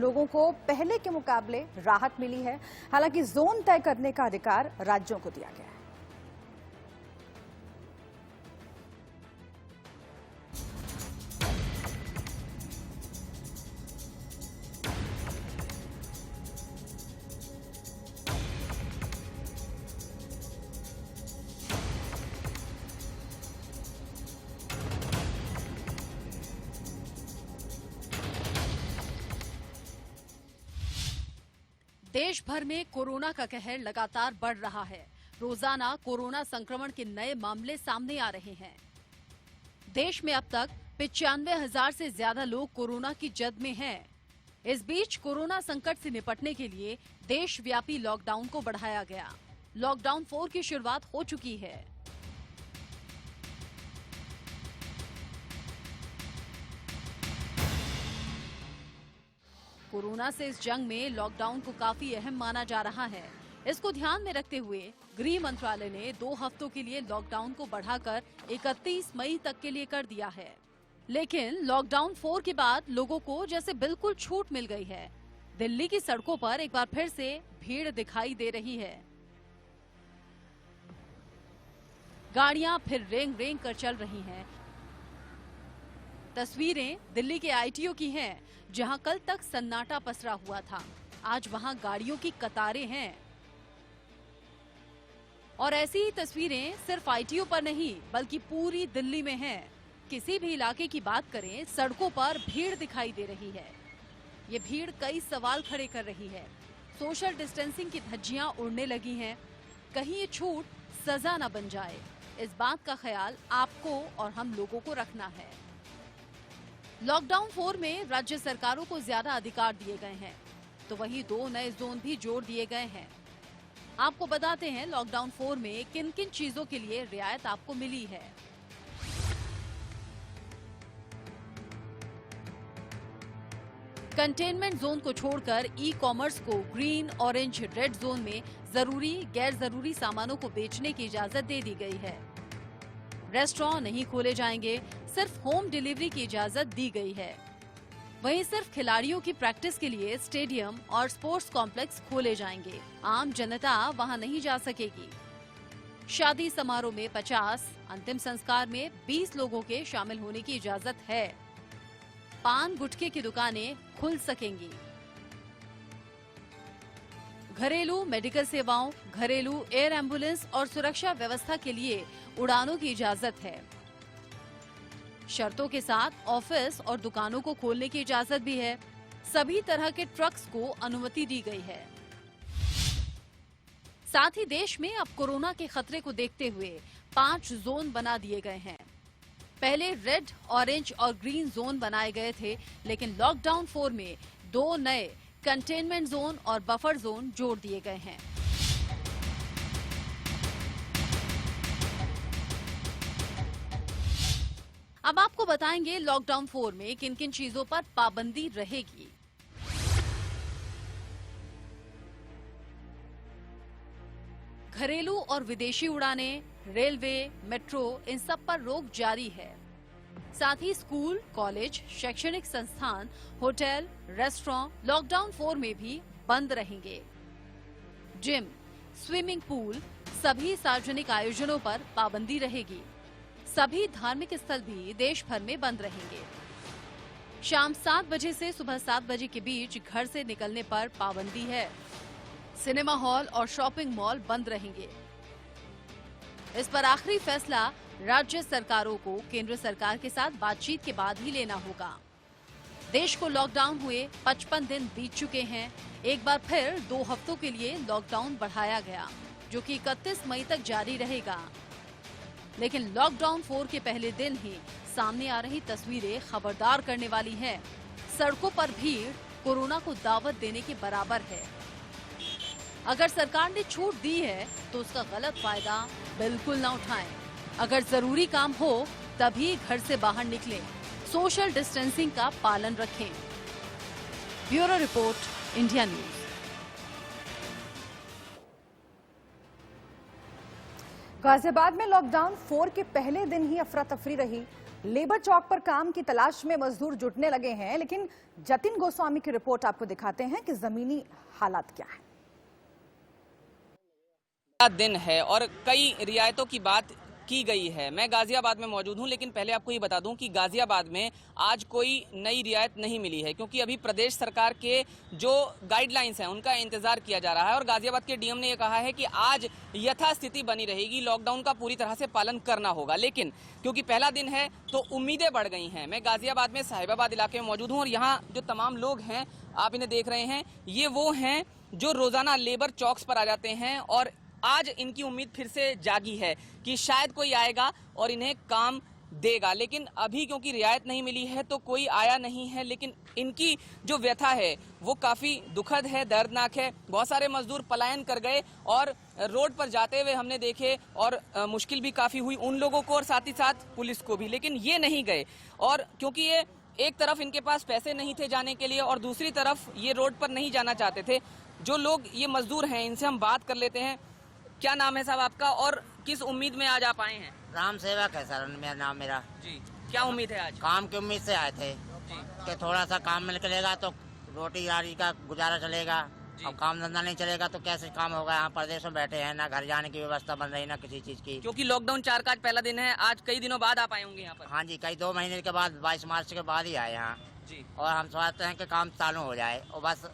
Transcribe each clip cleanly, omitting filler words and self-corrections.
लोगों को पहले के मुकाबले राहत मिली है। हालांकि जोन तय करने का अधिकार राज्यों को दिया गया है। देश भर में कोरोना का कहर लगातार बढ़ रहा है। रोजाना कोरोना संक्रमण के नए मामले सामने आ रहे हैं। देश में अब तक 95,000 से ज्यादा लोग कोरोना की जद में हैं। इस बीच कोरोना संकट से निपटने के लिए देशव्यापी लॉकडाउन को बढ़ाया गया। लॉकडाउन 4 की शुरुआत हो चुकी है। कोरोना से इस जंग में लॉकडाउन को काफी अहम माना जा रहा है। इसको ध्यान में रखते हुए गृह मंत्रालय ने 2 हफ्तों के लिए लॉकडाउन को बढ़ाकर 31 मई तक के लिए कर दिया है। लेकिन लॉकडाउन 4 के बाद लोगों को जैसे बिल्कुल छूट मिल गई है। दिल्ली की सड़कों पर एक बार फिर से भीड़ दिखाई दे रही है। गाड़ियां फिर रेंग रेंग कर चल रही हैं। तस्वीरें दिल्ली के आईटीओ की हैं, जहां कल तक सन्नाटा पसरा हुआ था। आज वहां गाड़ियों की कतारें हैं। और ऐसी ही तस्वीरें सिर्फ आईटीओ पर नहीं बल्कि पूरी दिल्ली में हैं। किसी भी इलाके की बात करें, सड़कों पर भीड़ दिखाई दे रही है। ये भीड़ कई सवाल खड़े कर रही है। सोशल डिस्टेंसिंग की धज्जियां उड़ने लगी हैं। कहीं ये छूट सजा न बन जाए, इस बात का ख्याल आपको और हम लोगों को रखना है। लॉकडाउन 4 में राज्य सरकारों को ज्यादा अधिकार दिए गए हैं, तो वहीं 2 नए जोन भी जोड़ दिए गए हैं। आपको बताते हैं लॉकडाउन 4 में किन किन चीजों के लिए रियायत आपको मिली है। कंटेनमेंट जोन को छोड़कर ई कॉमर्स को ग्रीन, ऑरेंज, रेड जोन में जरूरी, गैर जरूरी सामानों को बेचने की इजाजत दे दी गई है। रेस्टोरेंट नहीं खोले जाएंगे, सिर्फ होम डिलीवरी की इजाजत दी गई है। वहीं सिर्फ खिलाड़ियों की प्रैक्टिस के लिए स्टेडियम और स्पोर्ट्स कॉम्प्लेक्स खोले जाएंगे। आम जनता वहां नहीं जा सकेगी। शादी समारोह में 50, अंतिम संस्कार में 20 लोगों के शामिल होने की इजाजत है। पान गुटखे की दुकानें खुल सकेंगी। घरेलू मेडिकल सेवाओं, घरेलू एयर एम्बुलेंस और सुरक्षा व्यवस्था के लिए उड़ानों की इजाजत है। शर्तों के साथ ऑफिस और दुकानों को खोलने की इजाजत भी है। सभी तरह के ट्रक्स को अनुमति दी गई है। साथ ही देश में अब कोरोना के खतरे को देखते हुए 5 जोन बना दिए गए हैं। पहले रेड, ऑरेंज और ग्रीन जोन बनाए गए थे, लेकिन लॉकडाउन 4 में 2 नए कंटेनमेंट जोन और बफर जोन जोड़ दिए गए हैं। अब आपको बताएंगे लॉकडाउन 4 में किन किन चीजों पर पाबंदी रहेगी। घरेलू और विदेशी उड़ानें, रेलवे, मेट्रो, इन सब पर रोक जारी है। साथ ही स्कूल, कॉलेज, शैक्षणिक संस्थान, होटल, रेस्टोरेंट लॉकडाउन 4 में भी बंद रहेंगे। जिम, स्विमिंग पूल, सभी सार्वजनिक आयोजनों पर पाबंदी रहेगी। सभी धार्मिक स्थल भी देश भर में बंद रहेंगे। शाम 7 बजे से सुबह 7 बजे के बीच घर से निकलने पर पाबंदी है। सिनेमा हॉल और शॉपिंग मॉल बंद रहेंगे। इस पर आखिरी फैसला राज्य सरकारों को केंद्र सरकार के साथ बातचीत के बाद ही लेना होगा। देश को लॉकडाउन हुए 55 दिन बीत चुके हैं। एक बार फिर 2 हफ्तों के लिए लॉकडाउन बढ़ाया गया, जो कि 31 मई तक जारी रहेगा। लेकिन लॉकडाउन 4 के पहले दिन ही सामने आ रही तस्वीरें खबरदार करने वाली हैं। सड़कों पर भीड़ कोरोना को दावत देने के बराबर है। अगर सरकार ने छूट दी है तो उसका गलत फायदा बिल्कुल न उठाएं। अगर जरूरी काम हो तभी घर से बाहर निकलें। सोशल डिस्टेंसिंग का पालन रखें। Bureau report, India news. Ghaziabad में लॉकडाउन 4 के पहले दिन ही अफरा तफरी रही। लेबर चौक पर काम की तलाश में मजदूर जुटने लगे हैं, लेकिन जतिन गोस्वामी की रिपोर्ट आपको दिखाते हैं कि जमीनी हालात क्या है। दिन है और कई रियायतों की बात की गई है। मैं गाजियाबाद में मौजूद हूं, लेकिन पहले आपको ये बता दूं कि गाजियाबाद में आज कोई नई रियायत नहीं मिली है, क्योंकि अभी प्रदेश सरकार के जो गाइडलाइंस हैं उनका इंतजार किया जा रहा है। और गाजियाबाद के डीएम ने यह कहा है कि आज यथास्थिति बनी रहेगी, लॉकडाउन का पूरी तरह से पालन करना होगा। लेकिन क्योंकि पहला दिन है तो उम्मीदें बढ़ गई हैं। मैं गाजियाबाद में साहिबाबाद इलाके में मौजूद हूँ और यहाँ जो तमाम लोग हैं, आप इन्हें देख रहे हैं, ये वो हैं जो रोजाना लेबर चौक्स पर आ जाते हैं और आज इनकी उम्मीद फिर से जागी है कि शायद कोई आएगा और इन्हें काम देगा। लेकिन अभी क्योंकि रियायत नहीं मिली है तो कोई आया नहीं है। लेकिन इनकी जो व्यथा है वो काफ़ी दुखद है, दर्दनाक है। बहुत सारे मजदूर पलायन कर गए और रोड पर जाते हुए हमने देखे और मुश्किल भी काफ़ी हुई उन लोगों को और साथ ही साथ पुलिस को भी। लेकिन ये नहीं गए, और क्योंकि ये एक तरफ इनके पास पैसे नहीं थे जाने के लिए और दूसरी तरफ ये रोड पर नहीं जाना चाहते थे। जो लोग ये मजदूर हैं इनसे हम बात कर लेते हैं। क्या नाम है साहब आपका और किस उम्मीद में आज आप आए हैं? राम सेवक है सर मेरा नाम। मेरा जी, क्या उम्मीद है आज? काम की उम्मीद से आए थे जी, कि थोड़ा सा काम निकलेगा तो रोटी यारी का गुजारा चलेगा। अब काम धंधा नहीं चलेगा तो कैसे काम होगा? यहाँ प्रदेश में बैठे हैं, ना घर जाने की व्यवस्था बन रही, ना किसी चीज की। क्योंकि लॉकडाउन 4 का आज पहला दिन है, आज कई दिनों बाद आप आए होंगे यहाँ पर। हाँ जी, कई 2 महीने के बाद 22 मार्च के बाद ही आए यहाँ जी। और हम चाहते हैं कि काम चालू हो जाए और बस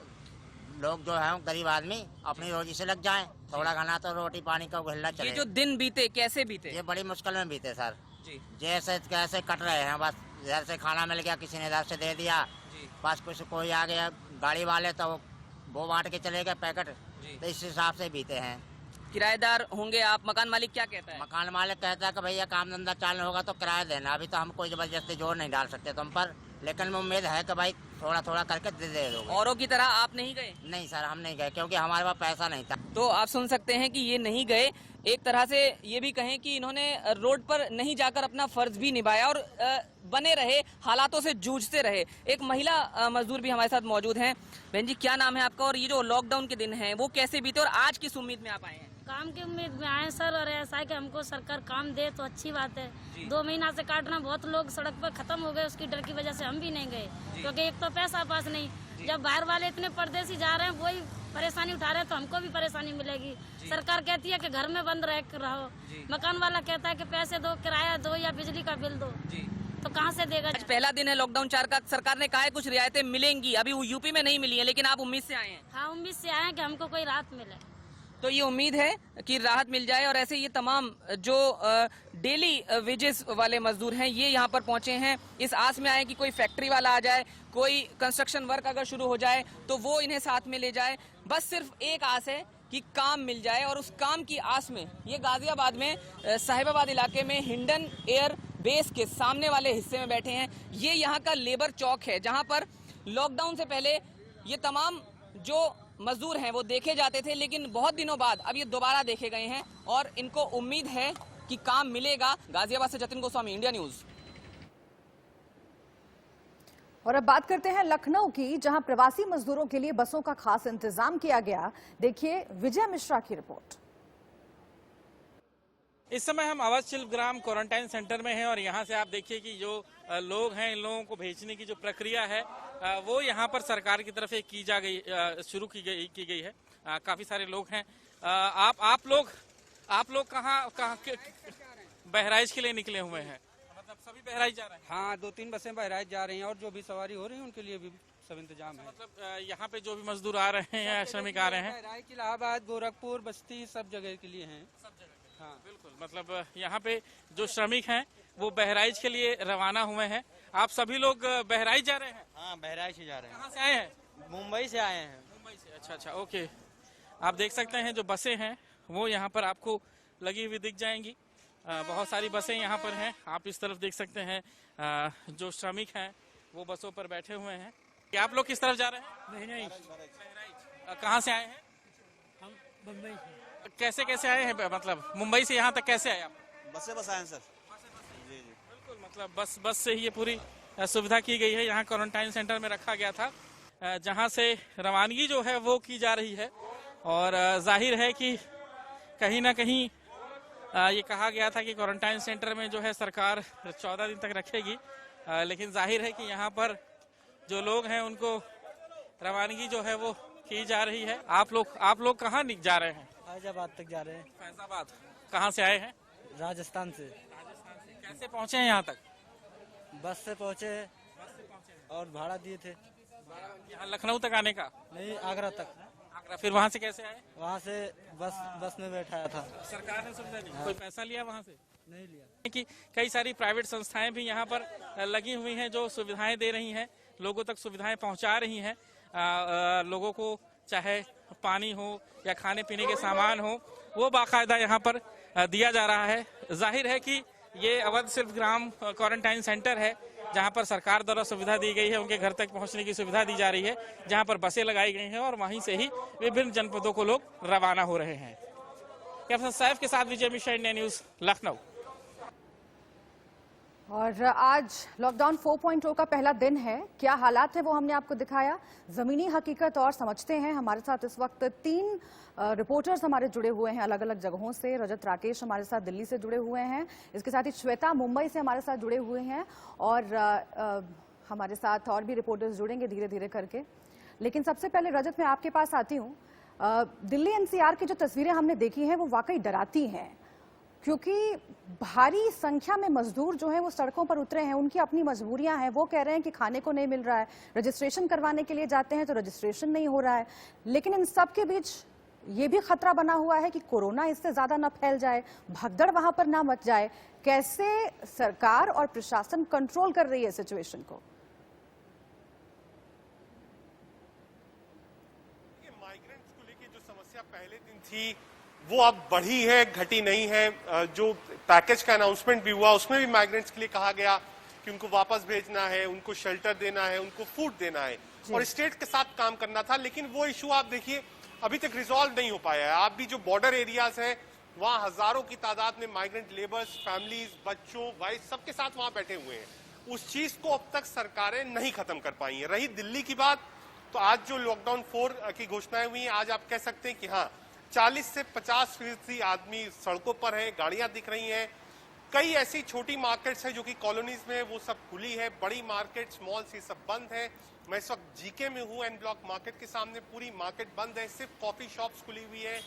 लोग जो है गरीब आदमी अपनी रोजी से लग जाएं। थोड़ा घना तो रोटी पानी का उगलना चले। ये जो दिन बीते कैसे बीते? ये बड़ी मुश्किल में बीते सर जी। जैसे कैसे कट रहे हैं, बस इधर से खाना मिल गया, किसी ने इधर से दे दिया जी। बस कुछ कोई आ गया गाड़ी वाले तो वो बांट के चले गए पैकेट, तो इस हिसाब से बीते हैं। किराएदार होंगे आप, मकान मालिक क्या कहता है? मकान मालिक कहता है कि भैया काम धंधा चालू होगा तो किराया देना। अभी तो हम कोई जबरदस्ती जोर नहीं डाल सकते तुम पर, लेकिन उम्मीद है कि भाई थोड़ा थोड़ा करके दे दोगे। औरों की तरह आप नहीं गए? नहीं सर, हम नहीं गए क्योंकि हमारे पास पैसा नहीं था। तो आप सुन सकते हैं कि ये नहीं गए। एक तरह से ये भी कहें कि इन्होंने रोड पर नहीं जाकर अपना फर्ज भी निभाया और बने रहे, हालातों से जूझते रहे। एक महिला मजदूर भी हमारे साथ मौजूद हैं। बहन जी, क्या नाम है आपका और ये जो लॉकडाउन के दिन हैं वो कैसे बीते और आज किस उम्मीद में आप आए हैं? काम की उम्मीद में आए सर, और ऐसा है कि हमको सरकार काम दे तो अच्छी बात है। 2 महीना से काटना, बहुत लोग सड़क पर खत्म हो गए, उसकी डर की वजह से हम भी नहीं गए क्योंकि एक तो पैसा पास नहीं। जब बाहर वाले इतने परदेसी जा रहे हैं वही परेशानी उठा रहे हैं तो हमको भी परेशानी मिलेगी। सरकार कहती है कि घर में बंद रहो, मकान वाला कहता है कि पैसे दो, किराया दो या बिजली का बिल दो, तो कहाँ से देगा? आज पहला दिन है लॉकडाउन 4 का। सरकार ने कहा है कुछ रियायतें मिलेंगी, अभी यूपी में नहीं मिली है, लेकिन आप उम्मीद से आए हैं? हाँ, उम्मीद से आए हैं कि हमको कोई राहत मिले। तो ये उम्मीद है कि राहत मिल जाए और ऐसे ये तमाम जो डेली वेजेस वाले मजदूर हैं ये यहाँ पर पहुंचे हैं इस आस में आए कि कोई फैक्ट्री वाला आ जाए, कोई कंस्ट्रक्शन वर्क अगर शुरू हो जाए तो वो इन्हें साथ में ले जाए। बस सिर्फ एक आस है कि काम मिल जाए और उस काम की आस में ये गाजियाबाद में साहिबाबाद इलाके में हिंडन एयर बेस के सामने वाले हिस्से में बैठे हैं। ये यहाँ का लेबर चौक है जहाँ पर लॉकडाउन से पहले ये तमाम जो मजदूर हैं वो देखे जाते थे, लेकिन बहुत दिनों बाद अब ये दोबारा देखे गए हैं और इनको उम्मीद है कि काम मिलेगा। गाजियाबाद से जतिन गोस्वामी, इंडिया न्यूज। और अब बात करते हैं लखनऊ की, जहां प्रवासी मजदूरों के लिए बसों का खास इंतजाम किया गया। देखिए विजय मिश्रा की रिपोर्ट। इस समय हम अवध शिल्प ग्राम क्वारंटाइन सेंटर में हैं और यहाँ से आप देखिए कि जो लोग हैं इन लोगों को भेजने की जो प्रक्रिया है वो यहाँ पर सरकार की तरफ से शुरू की गई है। काफी सारे लोग हैं। आप लोग कहाँ बहराइच के लिए निकले हुए हैं? मतलब सभी बहराइच जा रहे हैं? हाँ, 2-3 बसें बहराइच जा रही हैं और जो भी सवारी हो रही है उनके लिए भी सब इंतजाम है। मतलब यहाँ पे जो भी मजदूर आ रहे हैं, श्रमिक आ रहे हैं, बहराइच, इलाहाबाद, गोरखपुर, बस्ती सब जगह के लिए हैं। सब जगह। हाँ बिल्कुल, मतलब यहाँ पे जो श्रमिक हैं वो बहराइच के लिए रवाना हुए हैं। आप सभी लोग बहराइच जा रहे हैं? हाँ, बहराइच ही जा रहे हैं। कहाँ से आए हैं? मुंबई से आए हैं। मुंबई से? अच्छा, ओके। आप देख सकते हैं जो बसें हैं वो यहाँ पर आपको लगी हुई दिख जाएंगी। बहुत सारी बसें यहाँ पर हैं। आप इस तरफ देख सकते हैं जो श्रमिक हैं वो बसों पर बैठे हुए हैं। क्या आप लोग किस तरफ जा रहे हैं? बहराइच। कहाँ से आए हैं? हम मुंबई से। कैसे आए हैं? मतलब मुंबई से यहाँ तक कैसे आए आप? बस से आए हैं सर। जी। बिल्कुल, मतलब बस से ही ये पूरी सुविधा की गई है। यहाँ क्वारंटाइन सेंटर में रखा गया था जहाँ से रवानगी जो है वो की जा रही है और जाहिर है कि कहीं ना कहीं ये कहा गया था कि क्वारंटाइन सेंटर में जो है सरकार 14 दिन तक रखेगी, लेकिन जाहिर है कि यहाँ पर जो लोग हैं उनको रवानगी जो है वो की जा रही है। आप लोग कहाँ जा रहे हैं? फैजाबाद तक जा रहे हैं। फैजाबाद कहाँ से आए हैं? राजस्थान से। कैसे पहुँचे हैं यहाँ तक? बस से पहुँचे और भाड़ा दिए थे। यहाँ लखनऊ तक आने का? नहीं, आगरा तक। आगरा, फिर वहाँ से कैसे आए? वहाँ से बस में बैठाया था। सरकार ने सुविधा दी? कोई पैसा लिया वहाँ से? नहीं लिया। कि कई सारी प्राइवेट संस्थाएं भी यहाँ पर लगी हुई हैं जो सुविधाएं दे रही हैं, लोगों तक सुविधाएं पहुँचा रही हैं। लोगों को चाहे पानी हो या खाने पीने के सामान हो, वो बाकायदा यहाँ पर दिया जा रहा है। जाहिर है कि ये अवध शिल्पग्राम क्वारंटाइन सेंटर है जहाँ पर सरकार द्वारा सुविधा दी गई है, उनके घर तक पहुँचने की सुविधा दी जा रही है, जहाँ पर बसें लगाई गई हैं और वहीं से ही विभिन्न जनपदों को लोग रवाना हो रहे हैं। कैप्टन सैफ के साथ विजय मिश्रा, इंडिया न्यूज, लखनऊ। और आज लॉकडाउन 4.0 का पहला दिन है। क्या हालात है वो हमने आपको दिखाया, जमीनी हकीकत और समझते हैं। हमारे साथ इस वक्त 3 रिपोर्टर्स हमारे जुड़े हुए हैं अलग अलग जगहों से। रजत राकेश हमारे साथ दिल्ली से जुड़े हुए हैं, इसके साथ ही श्वेता मुंबई से हमारे साथ जुड़े हुए हैं, और हमारे साथ और भी रिपोर्टर्स जुड़ेंगे धीरे धीरे करके। लेकिन सबसे पहले रजत, मैं आपके पास आती हूँ। दिल्ली एनसीआर की जो तस्वीरें हमने देखी हैं वो वाकई डराती हैं, क्योंकि भारी संख्या में मजदूर जो हैं वो सड़कों पर उतरे हैं। उनकी अपनी मजबूरियां हैं। वो कह रहे हैं कि खाने को नहीं मिल रहा है, रजिस्ट्रेशन करवाने के लिए जाते हैं तो रजिस्ट्रेशन नहीं हो रहा है। लेकिन इन सब के बीच ये भी खतरा बना हुआ है कि कोरोना इससे ज्यादा न फैल जाए, भगदड़ वहां पर ना मच जाए। कैसे सरकार और प्रशासन कंट्रोल कर रही है सिचुएशन को? माइग्रेंट्स को लेकर जो समस्या पहले दिन थी वो अब बढ़ी है, घटी नहीं है। जो पैकेज का अनाउंसमेंट भी हुआ उसमें भी माइग्रेंट्स के लिए कहा गया कि उनको वापस भेजना है, उनको शेल्टर देना है, उनको फूड देना है और स्टेट के साथ काम करना था। लेकिन वो इशू आप देखिए अभी तक रिजॉल्व नहीं हो पाया है। आप भी जो बॉर्डर एरियाज हैं वहाँ हजारों की तादाद में माइग्रेंट लेबर्स, फैमिलीज, बच्चों, वाइफ सबके साथ वहाँ बैठे हुए हैं। उस चीज को अब तक सरकारें नहीं खत्म कर पाई हैं। रही दिल्ली की बात, तो आज जो लॉकडाउन 4 की घोषणाएं हुई हैं, आज आप कह सकते हैं कि हाँ 40 से 50% आदमी सड़कों पर हैं, गाड़ियां दिख रही हैं। कई ऐसी छोटी मार्केट्स हैं जो कि कॉलोनीज में वो सब खुली है। बड़ी मार्केट्स, मॉल्स ये सब बंद है। मैं इस वक्त जीके में हूँ, एन ब्लॉक मार्केट के सामने पूरी मार्केट बंद है। सिर्फ कॉफी शॉप्स खुली हुई है,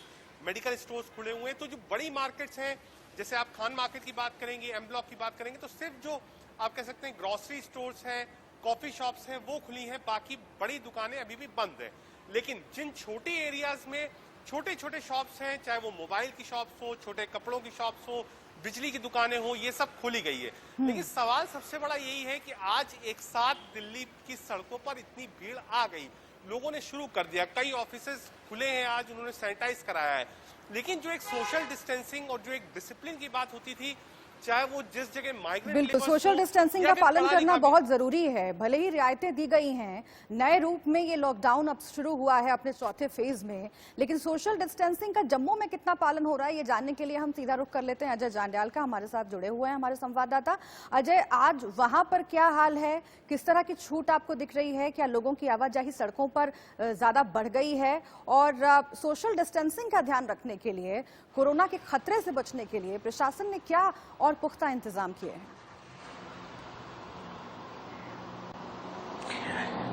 मेडिकल स्टोर्स खुले हुए हैं। तो जो बड़ी मार्केट्स हैं, जैसे आप खान मार्केट की बात करेंगे, एम ब्लॉक की बात करेंगे, तो सिर्फ जो आप कह सकते हैं ग्रोसरी स्टोर्स हैं, कॉफी शॉप्स हैं, वो खुली हैं। बाकी बड़ी दुकानें अभी भी बंद है। लेकिन जिन छोटी एरियाज में छोटे छोटे शॉप्स हैं, चाहे वो मोबाइल की शॉप्स हो, छोटे कपड़ों की शॉप्स हो, बिजली की दुकानें हो, ये सब खुली गई है। लेकिन सवाल सबसे बड़ा यही है कि आज एक साथ दिल्ली की सड़कों पर इतनी भीड़ आ गई, लोगों ने शुरू कर दिया। कई ऑफिसेज खुले हैं, आज उन्होंने सैनिटाइज कराया है। लेकिन जो एक सोशल डिस्टेंसिंग और जो एक डिसिप्लिन की बात होती थी, चाहे वो जिस जगह माइग्रेंट, बिल्कुल सोशल डिस्टेंसिंग का पालन करना बहुत जरूरी है। भले ही रियायतें दी गई हैं, नए रूप में ये लॉकडाउन अब शुरू हुआ है अपने चौथे फेज में, लेकिन सोशल डिस्टेंसिंग का जम्मू में कितना पालन हो रहा है ये जानने के लिए हम सीधा रुख कर लेते हैं अजय जांड्याल का। हमारे साथ जुड़े हुए हैं हमारे संवाददाता। अजय, आज वहां पर क्या हाल है, किस तरह की छूट आपको दिख रही है? क्या लोगों की आवाजाही सड़कों पर ज्यादा बढ़ गई है? और सोशल डिस्टेंसिंग का ध्यान रखने के लिए, कोरोना के खतरे से बचने के लिए प्रशासन ने क्या और पुख्ता इंतजाम किए हैं?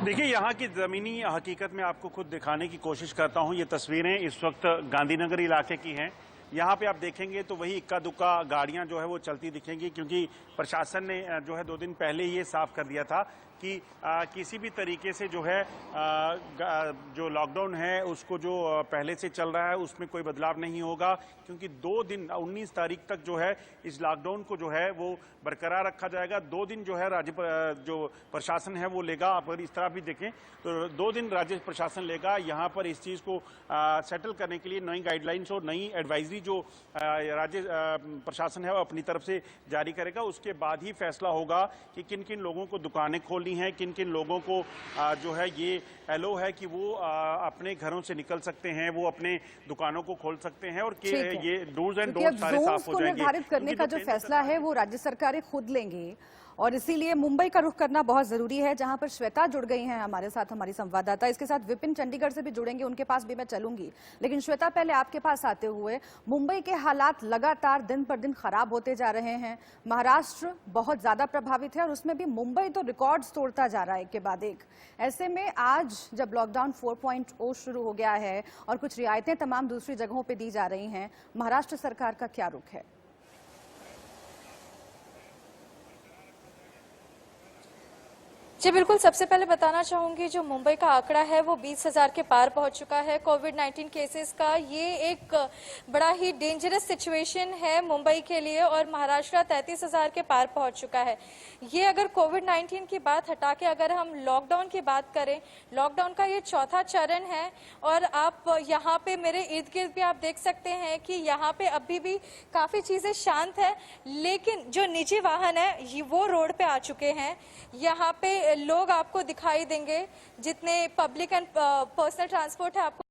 देखिए, यहाँ की ज़मीनी हकीकत में आपको खुद दिखाने की कोशिश करता हूँ। ये तस्वीरें इस वक्त गांधीनगर इलाके की हैं। यहाँ पे आप देखेंगे तो वही इक्का दुक्का गाड़ियाँ जो है वो चलती दिखेंगी, क्योंकि प्रशासन ने जो है 2 दिन पहले ही ये साफ कर दिया था कि किसी भी तरीके से जो है जो लॉकडाउन है उसको जो पहले से चल रहा है उसमें कोई बदलाव नहीं होगा, क्योंकि 2 दिन 19 तारीख तक जो है इस लॉकडाउन को जो है वो बरकरार रखा जाएगा। 2 दिन जो है राज्य जो प्रशासन है वो लेगा। आप अगर इस तरह भी देखें तो 2 दिन राज्य प्रशासन लेगा यहाँ पर इस चीज़ को सेटल करने के लिए। नई गाइडलाइंस और नई एडवाइजरी जो राज्य प्रशासन है वो अपनी तरफ से जारी करेगा। उसके बाद ही फैसला होगा कि किन किन लोगों को दुकानें खोलनी है, किन किन लोगों को जो है ये एलो है कि वो अपने घरों से निकल सकते हैं, वो अपने दुकानों को खोल सकते हैं, और ये डूज एंड डोंट्स सारे साफ हो जाएंगे। निर्धारित करने का जो फैसला है वो राज्य सरकारें खुद लेंगी, और इसीलिए मुंबई का रुख करना बहुत जरूरी है, जहां पर श्वेता जुड़ गई हैं हमारे साथ, हमारी संवाददाता। इसके साथ विपिन चंडीगढ़ से भी जुड़ेंगे, उनके पास भी मैं चलूंगी। लेकिन श्वेता, पहले आपके पास आते हुए, मुंबई के हालात लगातार दिन पर दिन खराब होते जा रहे हैं। महाराष्ट्र बहुत ज्यादा प्रभावित है और उसमें भी मुंबई तो रिकॉर्ड्स तोड़ता जा रहा है एक के बाद एक। ऐसे में आज जब लॉकडाउन 4.0 शुरू हो गया है और कुछ रियायतें तमाम दूसरी जगहों पर दी जा रही हैं, महाराष्ट्र सरकार का क्या रुख है? जी बिल्कुल, सबसे पहले बताना चाहूंगी जो मुंबई का आंकड़ा है वो 20,000 के पार पहुंच चुका है कोविड-19 केसेस का। ये एक बड़ा ही डेंजरस सिचुएशन है मुंबई के लिए और महाराष्ट्र 33,000 के पार पहुंच चुका है। ये अगर कोविड-19 की बात हटा के अगर हम लॉकडाउन की बात करें, लॉकडाउन का ये चौथा चरण है और आप यहाँ पे मेरे इर्द गिर्द भी आप देख सकते हैं कि यहाँ पे अभी भी काफी चीजें शांत है, लेकिन जो निजी वाहन है वो रोड पे आ चुके हैं। यहाँ पे लोग आपको दिखाई देंगे, जितने पब्लिक एंड पर्सनल ट्रांसपोर्ट है आपको